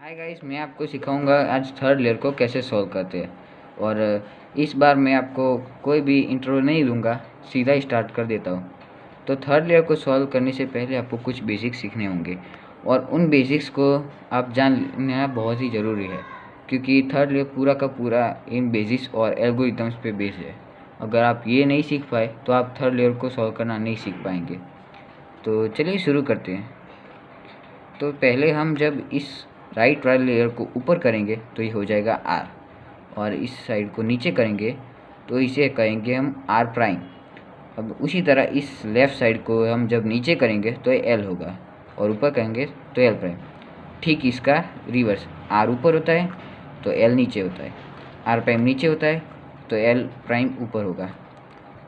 Hi guys, मैं आपको सिखाऊंगा आज थर्ड लेयर को कैसे सॉल्व करते हैं। और इस बार मैं आपको कोई भी इंट्रो नहीं दूंगा, सीधा स्टार्ट कर देता हूँ। तो थर्ड लेयर को सॉल्व करने से पहले आपको कुछ बेसिक्स सीखने होंगे और उन बेसिक्स को आप जान लेना बहुत ही ज़रूरी है, क्योंकि थर्ड लेयर पूरा का पूरा इन बेसिक्स और एल्गोरिथम्स पे बेस है। अगर आप ये नहीं सीख पाए तो आप थर्ड लेयर को सॉल्व करना नहीं सीख पाएंगे। तो चलिए शुरू करते हैं। तो पहले हम जब इस राइट वाले लेयर को ऊपर करेंगे तो ये हो जाएगा आर, और इस साइड को नीचे करेंगे तो इसे कहेंगे हम आर प्राइम। अब उसी तरह इस लेफ़्ट साइड को हम जब नीचे करेंगे तो ये एल होगा, और ऊपर करेंगे तो एल प्राइम। ठीक इसका रिवर्स, आर ऊपर होता है तो एल नीचे होता है, आर प्राइम नीचे होता है तो एल प्राइम ऊपर होगा।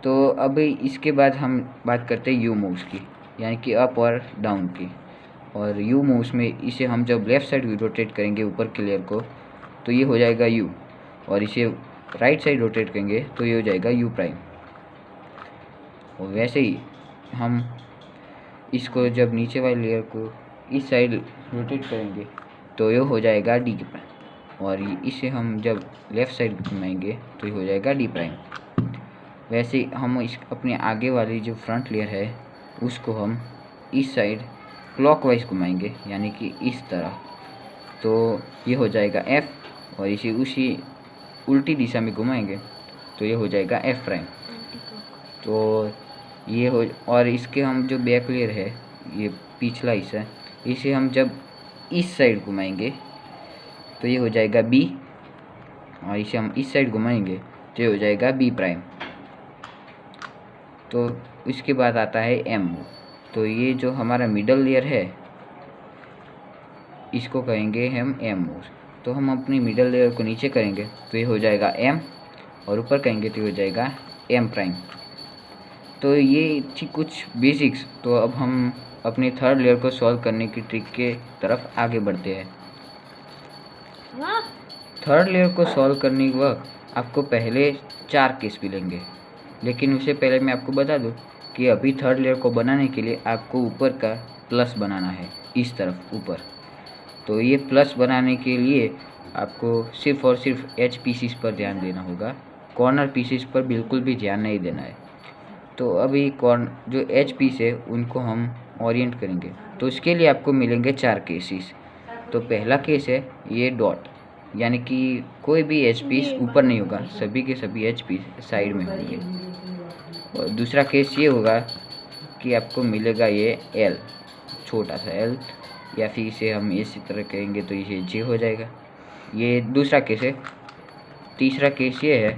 तो अब इसके बाद हम बात करते हैं यू मूव्स की, यानी कि अप और डाउन की। और यू मूव्स में इसे हम जब लेफ़्ट साइड रोटेट करेंगे ऊपर के लेयर को तो ये हो जाएगा यू, और इसे राइट साइड रोटेट करेंगे तो ये हो जाएगा यू प्राइम। और वैसे ही हम इसको जब नीचे वाले लेयर को इस साइड रोटेट करेंगे तो ये हो जाएगा डी प्राइम, और इसे हम जब लेफ़्ट साइड घुमाएंगे तो ये हो जाएगा डी प्राइम। वैसे ही हम इस अपने आगे वाली जो फ्रंट लेयर है उसको हम इस साइड क्लॉकवाइज घुमाएंगे, यानी कि इस तरह, तो ये हो जाएगा एफ, और इसे उसी उल्टी दिशा में घुमाएंगे तो ये हो जाएगा एफ प्राइम। तो ये हो, और इसके हम जो बैक लेयर है, ये पिछला हिस्सा, इसे हम जब इस साइड घुमाएंगे तो ये हो जाएगा बी, और इसे हम इस साइड घुमाएंगे तो ये हो जाएगा बी प्राइम। तो इसके बाद आता है एम मूव। तो ये जो हमारा मिडल लेयर है इसको कहेंगे हम एम मूव। तो हम अपनी मिडल लेयर को नीचे करेंगे तो ये हो जाएगा एम, और ऊपर करेंगे तो ये हो जाएगा एम प्राइम। तो ये थी कुछ बेसिक्स। तो अब हम अपनी थर्ड लेयर को सॉल्व करने की ट्रिक के तरफ आगे बढ़ते हैं। थर्ड लेयर को सॉल्व करने के वक्त आपको पहले 4 केस मिलेंगे, लेकिन उससे पहले मैं आपको बता दूं कि अभी थर्ड लेयर को बनाने के लिए आपको ऊपर का प्लस बनाना है, इस तरफ ऊपर। तो ये प्लस बनाने के लिए आपको सिर्फ़ और सिर्फ एच पीसीस पर ध्यान देना होगा, कॉर्नर पीसीस पर बिल्कुल भी ध्यान नहीं देना है। तो अभी जो एच पीस है उनको हम ओरिएंट करेंगे, तो इसके लिए आपको मिलेंगे 4 केसेस। तो पहला केस है ये डॉट, यानी कि कोई भी एच पीस ऊपर नहीं होगा, सभी के सभी एच पीस साइड में होंगे। और दूसरा केस ये होगा कि आपको मिलेगा ये एल, छोटा सा एल, या फिर इसे हम इसी तरह कहेंगे तो ये जे हो जाएगा। ये दूसरा केस है। तीसरा केस ये है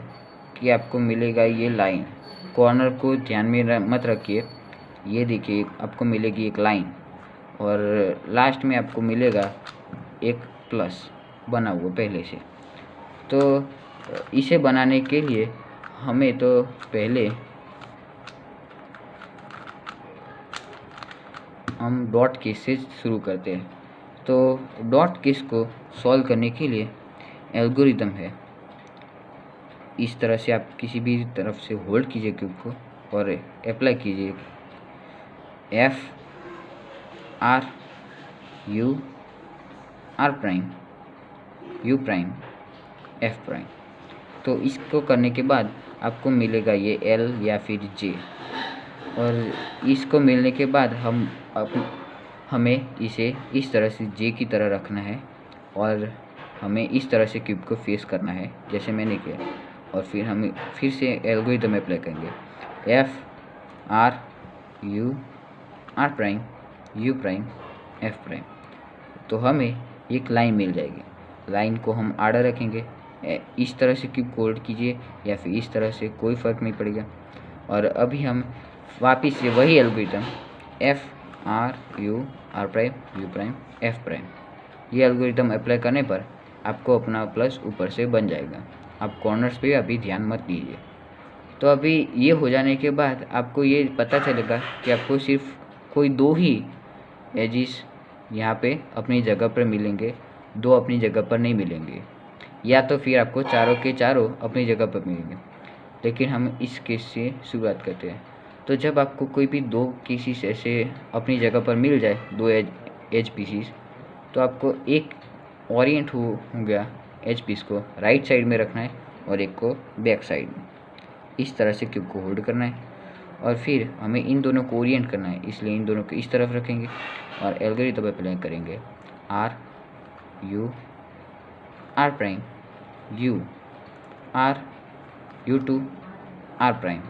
कि आपको मिलेगा ये लाइन, कॉर्नर को ध्यान में मत रखिए, ये देखिए आपको मिलेगी एक लाइन, और लास्ट में आपको मिलेगा एक प्लस बना हुआ पहले से। तो इसे बनाने के लिए हमें तो पहले हम डॉट केस से शुरू करते हैं। तो डॉट केस को सॉल्व करने के लिए एल्गोरिदम है, इस तरह से आप किसी भी तरफ से होल्ड कीजिए क्यूब को और अप्लाई कीजिए F R U R prime U prime F prime. तो इसको करने के बाद आपको मिलेगा ये एल या फिर जे, और इसको मिलने के बाद हमें इसे इस तरह से जे की तरह रखना है, और हमें इस तरह से क्यूब को फेस करना है जैसे मैंने किया। और फिर हम फिर से एल्गोरिथम अप्लाई करेंगे F R U R prime U prime F prime. तो हमें एक लाइन मिल जाएगी। लाइन को हम आर्डर रखेंगे, इस तरह से क्यूब को होल्ड कीजिए या फिर इस तरह से, कोई फ़र्क नहीं पड़ेगा। और अभी हम वापस से वही algorithm F R U R prime U prime F prime, ये एल्गोरिथम अप्लाई करने पर आपको अपना प्लस ऊपर से बन जाएगा। आप कॉर्नर्स पे अभी ध्यान मत दीजिए। तो अभी ये हो जाने के बाद आपको ये पता चलेगा कि आपको सिर्फ कोई 2 ही एजिस यहाँ पे अपनी जगह पर मिलेंगे, 2 अपनी जगह पर नहीं मिलेंगे, या तो फिर आपको चारों के चारों अपनी जगह पर मिलेंगे। लेकिन हम इस केस से शुरुआत करते हैं। तो जब आपको कोई भी 2 केसेस ऐसे अपनी जगह पर मिल जाए, 2 एज पीसीस, तो आपको एक ओरिएंट हो गया एज पीस को राइट साइड में रखना है और एक को बैक साइड में। इस तरह से क्यूब को होल्ड करना है और फिर हमें इन दोनों को ओरिएंट करना है, इसलिए इन दोनों को इस तरफ रखेंगे और एल्गोरिथम अप्लाई करेंगे R U R prime U R U two R prime.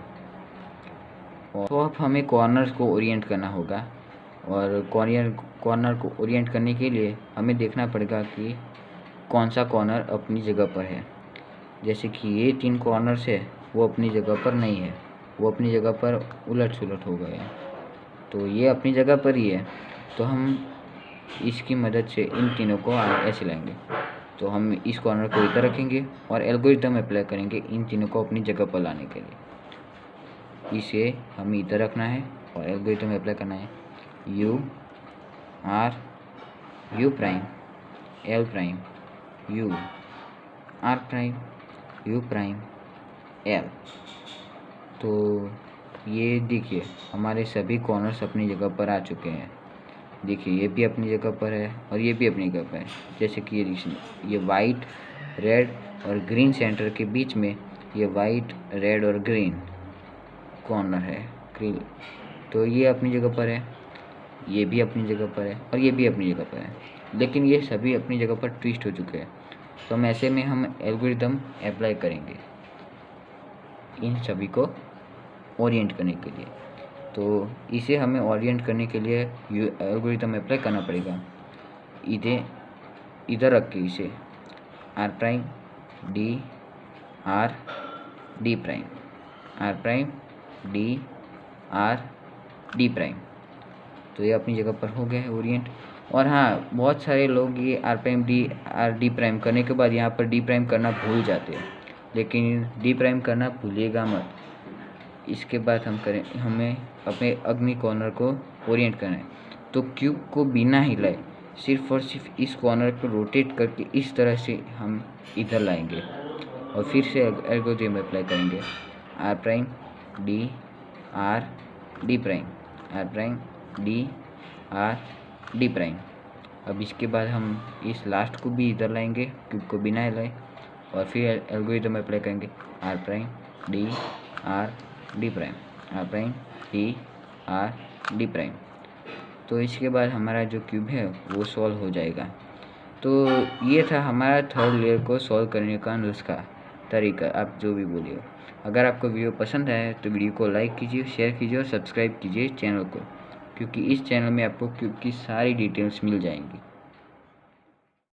तो अब हमें कॉर्नर्स को ओरिएंट करना होगा और कॉर्नर को ओरिएंट करने के लिए हमें देखना पड़ेगा कि कौन सा कॉर्नर अपनी जगह पर है। जैसे कि ये 3 कॉर्नर्स है वो अपनी जगह पर नहीं है, वो अपनी जगह पर उलट सुलट हो गए हैं। तो ये अपनी जगह पर ही है, तो हम इसकी मदद से इन तीनों को ऐसे लाएंगे। तो हम इस कॉर्नर को इधर रखेंगे और एल्गोरिथम अप्लाई करेंगे इन तीनों को अपनी जगह पर लाने के लिए। इसे हमें इधर रखना है और एल्गोरिथम अप्लाई करना है U R U prime L prime U R prime U prime L. तो ये देखिए हमारे सभी कॉर्नर्स अपनी जगह पर आ चुके हैं। देखिए ये भी अपनी जगह पर है और ये भी अपनी जगह पर है। जैसे कि ये वाइट रेड और ग्रीन सेंटर के बीच में ये वाइट रेड और ग्रीन कॉर्नर है ग्रीन, तो ये अपनी जगह पर है, ये भी अपनी जगह पर है और ये भी अपनी जगह पर है, लेकिन ये सभी अपनी जगह पर ट्विस्ट हो चुके हैं। तो हम ऐसे में हम एल्गोरिथम अप्लाई करेंगे इन सभी को ओरिएंट करने के लिए। तो इसे हमें ओरिएंट करने के लिए एल्गोरिथम अप्लाई करना पड़ेगा। इधर रख के इसे R prime D R D prime R prime D R D prime. तो ये अपनी जगह पर हो गया है ओरिएंट। और हाँ, बहुत सारे लोग ये R prime D R D prime करने के बाद यहाँ पर डी प्राइम करना भूल जाते हैं, लेकिन डी प्राइम करना भूलिएगा मत। इसके बाद हमें अपने अग्नि कॉर्नर को ओरिएंट करना है। तो क्यूब को बिना हिलाए सिर्फ और सिर्फ इस कॉर्नर को रोटेट करके इस तरह से हम इधर लाएंगे और फिर से एल्गोरिथम अप्लाई करेंगे R prime D R D prime R prime D R D prime. अब इसके बाद हम इस लास्ट को भी इधर लाएंगे क्यूब को बिना हिलाए और फिर एल्गोरिथम अप्लाई करेंगे R prime D R D prime R prime D R D prime. तो इसके बाद हमारा जो क्यूब है वो सॉल्व हो जाएगा। तो ये था हमारा थर्ड लेयर को सॉल्व करने का नुस्खा, तरीका, आप जो भी बोलिए। अगर आपको वीडियो पसंद आए तो वीडियो को लाइक कीजिए, शेयर कीजिए और सब्सक्राइब कीजिए चैनल को, क्योंकि इस चैनल में आपको क्यूब की सारी डिटेल्स मिल जाएंगी।